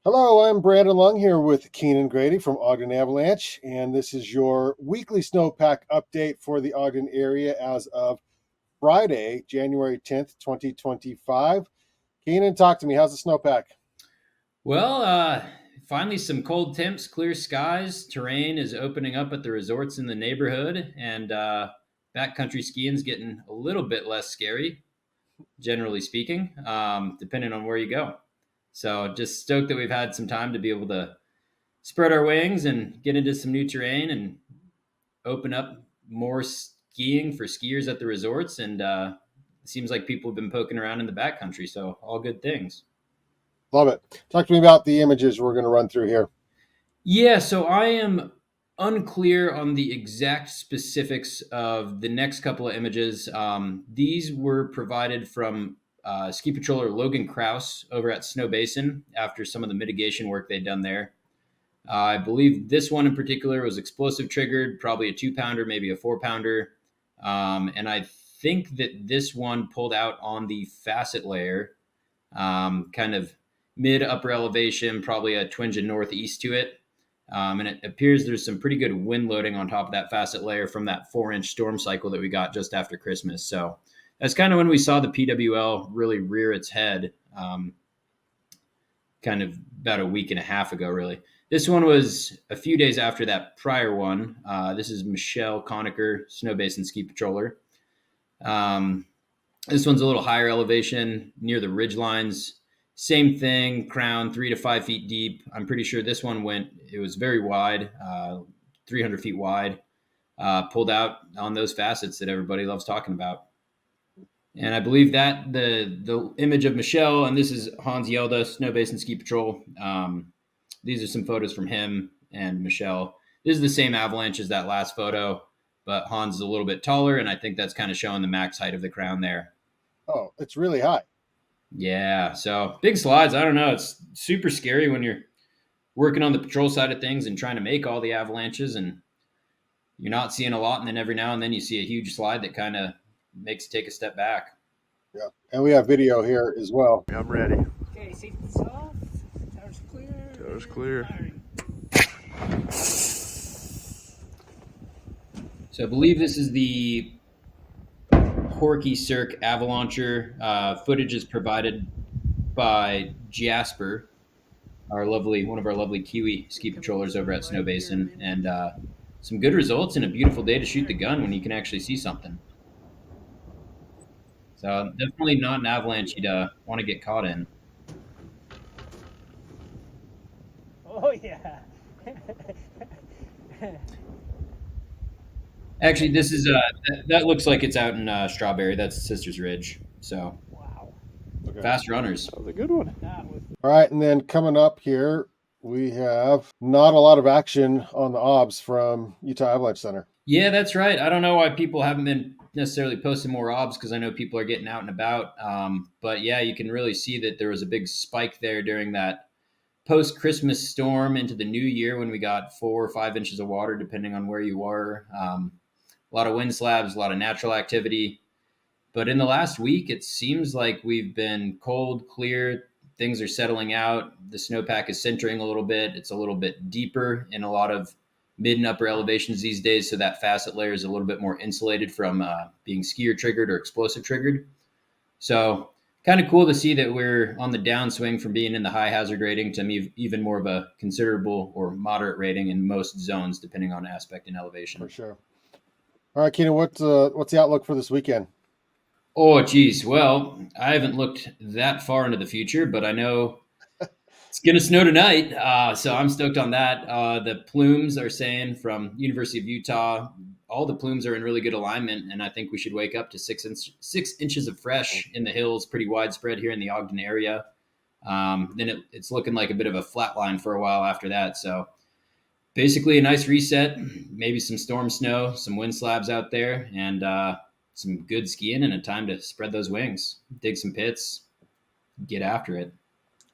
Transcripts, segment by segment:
Hello, I'm Brandon Lung here with Keenan Grady from Ogden Avalanche, and this is your weekly snowpack update for the Ogden area as of Friday, January 10th, 2025. Keenan, talk to me. How's the snowpack? Well, finally some cold temps, clear skies. Terrain is opening up at the resorts in the neighborhood, and backcountry skiing's getting a little bit less scary, generally speaking, depending on where you go. So just stoked that we've had some time to be able to spread our wings and get into some new terrain and open up more skiing for skiers at the resorts. And it seems like people have been poking around in the backcountry, so all good things. Love it. Talk to me about the images we're going to run through here. Yeah, so I am unclear on the exact specifics of the next couple of images. These were provided from ski patroller Logan Kraus over at Snow Basin after some of the mitigation work they'd done there. I believe this one in particular was explosive triggered, probably a 2 pounder, maybe a 4 pounder. And I think that this one pulled out on the facet layer, kind of mid upper elevation, probably a twinge of northeast to it. And it appears there's some pretty good wind loading on top of that facet layer from that 4-inch storm cycle that we got just after Christmas. So that's kind of when we saw the PWL really rear its head, kind of about a week and a half ago, really. This one was a few days after that prior one. This is Michelle Conacher, Snow Basin Ski Patroller. This one's a little higher elevation near the ridge lines. Same thing, crown 3 to 5 feet deep. I'm pretty sure this one it was very wide, 300 feet wide, pulled out on those facets that everybody loves talking about. And I believe that the image of Michelle, and this is Hans Yelda, Snow Basin Ski Patrol. These are some photos from him and Michelle. This is the same avalanche as that last photo, but Hans is a little bit taller, and I think that's kind of showing the max height of the crown there. Oh, it's really high. Yeah, so big slides. I don't know. It's super scary when you're working on the patrol side of things and trying to make all the avalanches, and you're not seeing a lot, and then every now and then you see a huge slide that kind of makes you take a step back. Yeah, and we have video here as well. I'm ready. Okay, safety's off. Tower's clear. Tower's clear. Firing. So I believe this is the Horky Cirque Avalauncher. Footage is provided by Jasper, one of our lovely Kiwi ski patrollers over at Snow Basin, and some good results and a beautiful day to shoot the gun when you can actually see something. So definitely not an avalanche you'd want to get caught in. Oh, yeah. Actually, this is that looks like it's out in Strawberry. That's Sisters Ridge. So Wow. Okay. fast runners. That was a good one. That was All right, and then coming up here, we have not a lot of action on the OBS from Utah Avalanche Center. Yeah, that's right. I don't know why people haven't been necessarily posting more obs because I know people are getting out and about. But yeah, you can really see that there was a big spike there during that post-Christmas storm into the new year when we got 4 or 5 inches of water, depending on where you were. A lot of wind slabs, a lot of natural activity. But in the last week, it seems like we've been cold, clear. Things are settling out. The snowpack is centering a little bit. It's a little bit deeper in a lot of mid and upper elevations these days. So that facet layer is a little bit more insulated from being skier triggered or explosive triggered. So kind of cool to see that we're on the downswing from being in the high hazard rating to even more of a considerable or moderate rating in most zones, depending on aspect and elevation. For sure. All right, Keenan, what's the outlook for this weekend? Oh, geez. Well, I haven't looked that far into the future, but I know it's going to snow tonight. So I'm stoked on that. The plumes are saying from University of Utah, all the plumes are in really good alignment. And I think we should wake up to 6 inches of fresh in the hills, pretty widespread here in the Ogden area. Then it's looking like a bit of a flat line for a while after that. So basically a nice reset, maybe some storm snow, some wind slabs out there, and some good skiing and a time to spread those wings, dig some pits, get after it.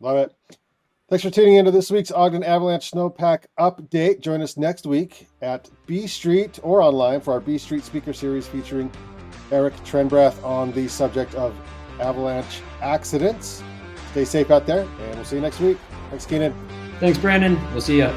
Love it. Thanks for tuning into this week's Ogden Avalanche Snowpack Update. Join us next week at B Street or online for our B Street speaker series featuring Eric Trenbrath on the subject of avalanche accidents. Stay safe out there, and we'll see you next week. Thanks, Keenan. Thanks, Brandon. We'll see ya.